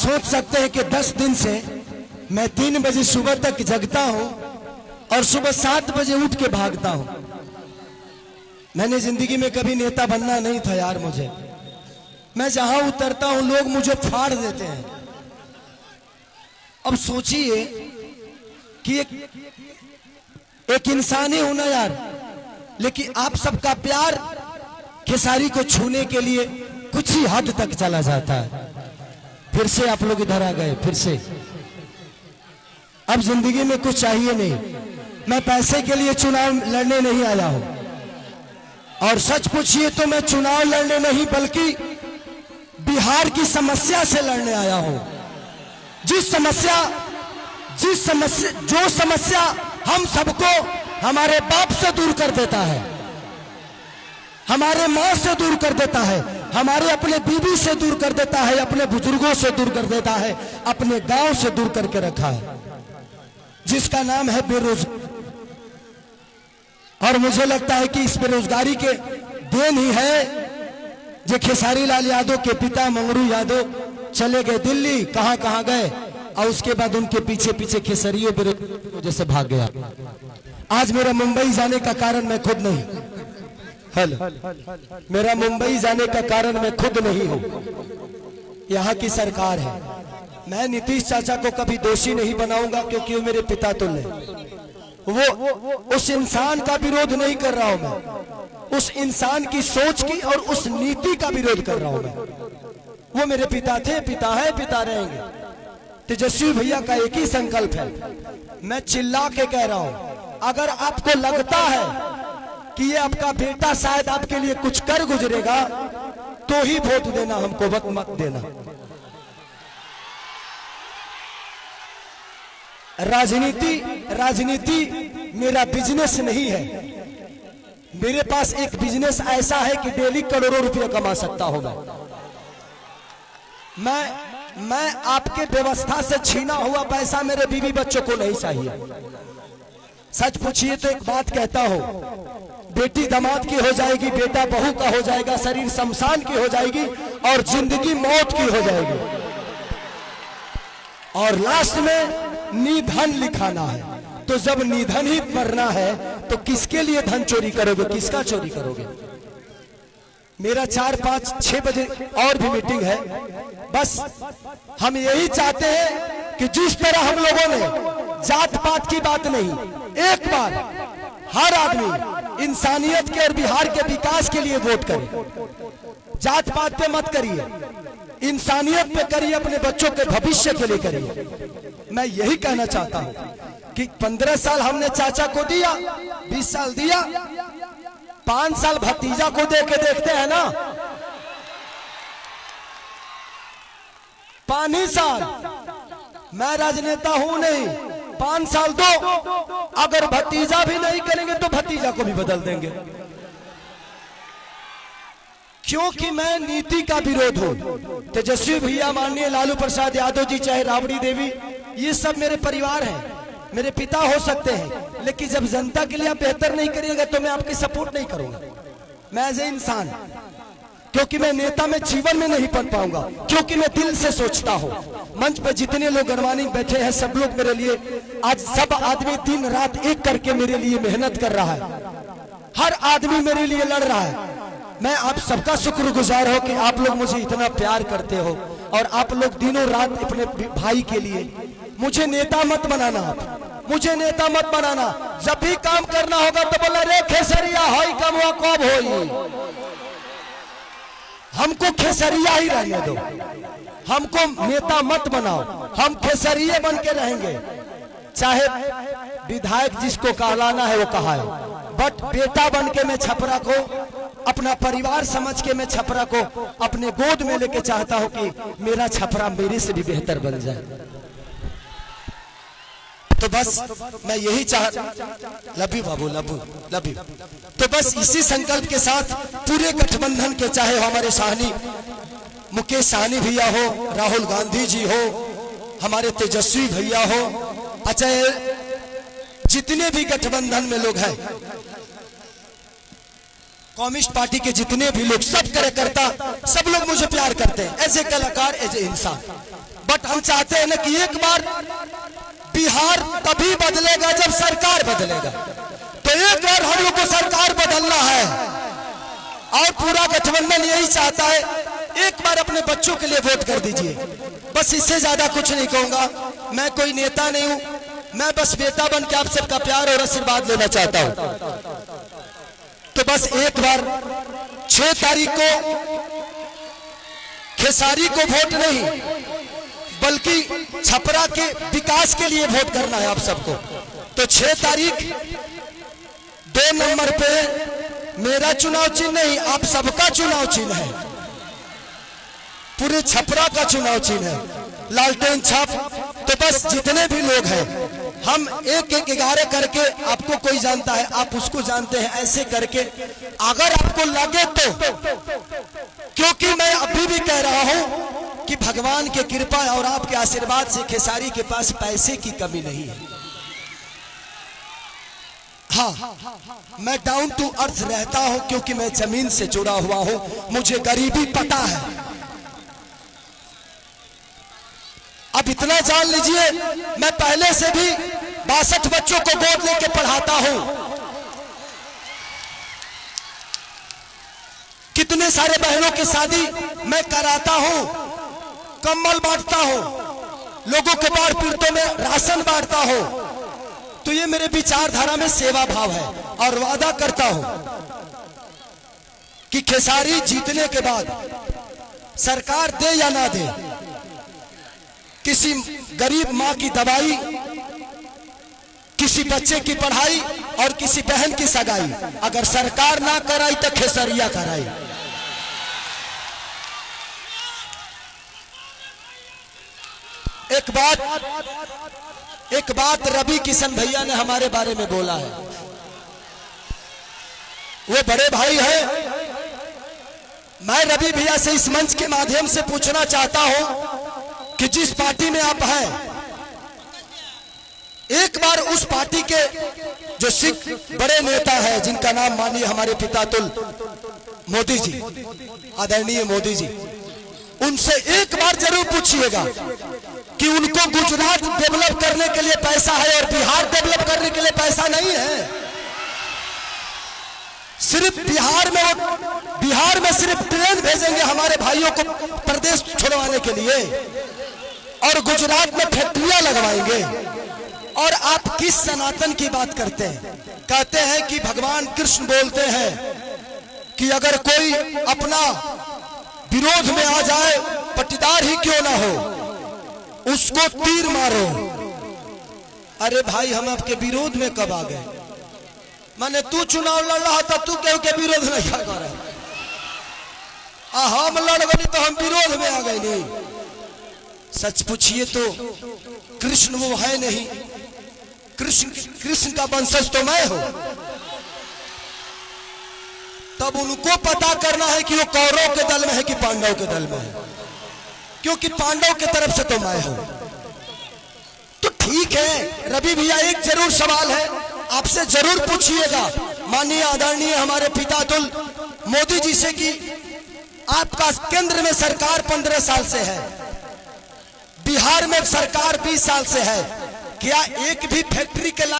सोच सकते हैं कि 10 दिन से मैं 3 बजे सुबह तक जगता हूं और सुबह 7 बजे उठ के भागता हूं। मैंने जिंदगी में कभी नेता बनना नहीं था यार। मुझे, मैं जहां उतरता हूं लोग मुझे फाड़ देते हैं। अब सोचिए कि एक इंसान ही हूं ना यार, लेकिन आप सबका प्यार खेसारी को छूने के लिए कुछ ही हद तक चला जाता है। फिर से आप लोग इधर आ गए, फिर से। अब जिंदगी में कुछ चाहिए नहीं। मैं पैसे के लिए चुनाव लड़ने नहीं आया हूं, और सच पूछिए तो मैं चुनाव लड़ने नहीं बल्कि बिहार की समस्या से लड़ने आया हूं। जो समस्या हम सबको हमारे बाप से दूर कर देता है, हमारे माँ से दूर कर देता है, हमारे अपने बीवी से दूर कर देता है, अपने बुजुर्गों से दूर कर देता है, अपने गांव से दूर करके रखा है, जिसका नाम है बेरोजगारी। और मुझे लगता है कि इस बेरोजगारी के देन ही है जो खेसारी लाल यादव के पिता मंगरू यादव चले गए दिल्ली, कहां कहां गए, और उसके बाद उनके पीछे पीछे खेसरियों बेरोजगारी की वजह से भाग गया। आज मेरा मुंबई जाने का कारण मैं खुद नहीं, मेरा मुंबई जाने का कारण मैं खुद नहीं हूं, यहाँ की सरकार है। मैं नीतीश चाचा को कभी दोषी नहीं बनाऊंगा, क्योंकि वो मेरे पिता तुल्य हैं। वो उस इंसान का विरोध नहीं कर रहा हूं मैं, उस इंसान की सोच की और उस नीति का विरोध कर रहा हूं मैं। वो मेरे पिता थे, पिता है, पिता रहेंगे। तेजस्वी भैया का एक ही संकल्प है, मैं चिल्ला के कह रहा हूं, अगर आपको लगता है कि ये आपका बेटा शायद आपके लिए कुछ कर गुजरेगा, तो ही वोट देना, हमको वक्त मत देना। राजनीति मेरा बिजनेस नहीं है। मेरे पास एक बिजनेस ऐसा है कि डेली करोड़ों रुपए कमा सकता हूं मैं आपके व्यवस्था से छीना हुआ पैसा मेरे बीवी बच्चों को नहीं चाहिए। सच पूछिए तो एक बात कहता हूं, बेटी दामाद की हो जाएगी, बेटा बहू का हो जाएगा, शरीर शमशान की हो जाएगी, और जिंदगी मौत की हो जाएगी, और लास्ट में निधन लिखाना है। तो जब निधन ही मरना है तो किसके लिए धन चोरी करोगे, किसका चोरी करोगे? मेरा 4, 5, 6 बजे और भी मीटिंग है। बस हम यही चाहते हैं कि जिस तरह हम लोगों ने जात पात की बात नहीं, एक बार हर आदमी इंसानियत के और बिहार के विकास के लिए वोट करे। जात पात पे मत करिए, इंसानियत पे करिए, अपने बच्चों के भविष्य के लिए करिए। मैं यही कहना चाहता हूं कि 15 साल हमने चाचा को दिया, 20 साल दिया, 5 साल भतीजा को दे के देखते हैं ना। 5 ही साल, मैं राजनेता हूं नहीं, 5 साल दो, अगर भतीजा भी नहीं करेंगे तो भतीजा को भी बदल देंगे, क्योंकि मैं नीति का विरोध हूं। तेजस्वी भैया, माननीय लालू प्रसाद यादव जी, चाहे राबड़ी देवी, ये सब मेरे परिवार हैं, मेरे पिता हो सकते हैं, लेकिन जब जनता के लिए आप बेहतर नहीं करिएगा तो मैं आपकी सपोर्ट नहीं करूंगा। मैं एज ए इंसान, क्योंकि मैं नेता में जीवन में नहीं बन पाऊंगा, क्योंकि मैं दिल से सोचता हूं। मंच पर जितने लोग गणमानी बैठे हैं, सब लोग मेरे लिए, आज सब आदमी दिन रात एक करके मेरे लिए मेहनत कर रहा है, हर आदमी मेरे लिए लड़ रहा है। मैं आप सबका शुक्रगुजार हो कि आप लोग मुझे इतना प्यार करते हो, और आप लोग दिनों रात अपने भाई के लिए। मुझे नेता मत बनाना, आप मुझे नेता मत बनाना। जब भी काम करना होगा तो बोला, रे खेसरिया हाई कमवा कब होई, हमको खेसरिया ही रहने दो, हमको नेता मत बनाओ, हम खेसरिये बन के रहेंगे। चाहे विधायक जिसको कहलाना है वो कहा है, बट बेटा बन के मैं छपरा को, अपना परिवार समझ के मैं छपरा को अपने गोद में लेके चाहता हूं कि मेरा छपरा मेरे से भी बेहतर बन जाए। तो बस मैं यही love you Babu, love you. तो बस इसी संकल्प के साथ पूरे गठबंधन के, चाहे हमारे साहनी मुकेश साहनी भैया हो, राहुल गांधी जी हो, हमारे तेजस्वी भैया हो, अच्छा जितने भी गठबंधन में लोग हैं, कम्युनिस्ट पार्टी के जितने भी लोग, सब कार्यकर्ता, सब लोग मुझे प्यार करते हैं, एज ए कलाकार, एज ए इंसान। बट हम चाहते हैं ना कि एक बार बिहार तभी बदलेगा जब सरकार बदलेगा। तो एक बार हम लोग को सरकार बदलना है और पूरा गठबंधन यही चाहता है। एक बार अपने बच्चों के लिए वोट कर दीजिए, बस इससे ज्यादा कुछ नहीं कहूंगा। मैं कोई नेता नहीं हूं, मैं बस बेटा बन के आप सबका प्यार और आशीर्वाद लेना चाहता हूं। तो बस एक बार 6 तारीख को खेसारी को वोट नहीं बल्कि छपरा के विकास के लिए वोट करना है आप सबको। तो 6 तारीख 2 नंबर पे मेरा चुनाव चिन्ह नहीं, आप सबका चुनाव चिन्ह है, पूरे छपरा का चुनाव चिन्ह है, लालटेन छाप। तो बस जितने भी लोग हैं हम 1-1-11 करके, आपको कोई जानता है आप उसको जानते हैं, ऐसे करके अगर आपको लगे तो, क्योंकि मैं अभी भी कह रहा हूं कि भगवान की कृपा और आपके आशीर्वाद से खेसारी के पास पैसे की कमी नहीं है। हाँ, मैं डाउन टू अर्थ रहता हूं क्योंकि मैं जमीन से जुड़ा हुआ हूं, मुझे गरीबी पता है। अब इतना जान लीजिए, मैं पहले से भी 62 बच्चों को गोद लेके पढ़ाता हूं, कितने सारे बहनों की शादी मैं कराता हूं, कंबल बांटता हूं, लोगों के बाढ़ पीड़ितों में राशन बांटता हूं। तो ये मेरे विचारधारा में सेवा भाव है और वादा करता हूं कि खेसारी जीतने के बाद सरकार दे या ना दे, किसी गरीब मां की दवाई, किसी बच्चे की पढ़ाई और किसी बहन की सगाई अगर सरकार ना कराई तो खेसरिया कराई। एक बात रवि किशन भैया ने हमारे बारे में बोला है, वो बड़े भाई हैं। मैं रवि भैया से इस मंच के माध्यम से पूछना चाहता हूं कि जिस पार्टी में आप हैं, एक बार उस पार्टी के जो सिख बड़े नेता है, जिनका नाम मानिए हमारे पितातुल मोदी जी, आदरणीय मोदी जी, उनसे एक बार जरूर पूछिएगा कि उनको गुजरात डेवलप करने के लिए पैसा है और बिहार डेवलप करने के लिए पैसा नहीं है। सिर्फ बिहार में सिर्फ ट्रेन भेजेंगे हमारे भाइयों को प्रदेश छोड़वाने के लिए और गुजरात में फैक्ट्रियां लगवाएंगे। और आप किस सनातन की बात करते हैं? कहते हैं कि भगवान कृष्ण बोलते हैं कि अगर कोई अपना विरोध में आ जाए, पट्टीदार ही क्यों ना हो, उसको तीर मारो। अरे भाई, हम आपके विरोध में कब आ गए? माने तू चुनाव लड़ रहा था, तू केहू के विरोध नहीं कर रहा, हम लड़ गए तो हम विरोध में आ गए नहीं। सच पूछिए तो कृष्ण वो है नहीं, कृष्ण का वंशज तो मैं हूं। तब उनको पता करना है कि वो कौरव के दल में है कि पांडव के दल में है, क्योंकि पांडव के तरफ से तो मैं हूं। तो ठीक है रवि भैया, एक जरूर सवाल है आपसे जरूर पूछिएगा माननीय आदरणीय हमारे पितातुल मोदी जी से कि आपका केंद्र में सरकार 15 साल से है, बिहार में सरकार 20 साल से है, क्या एक भी फैक्ट्री के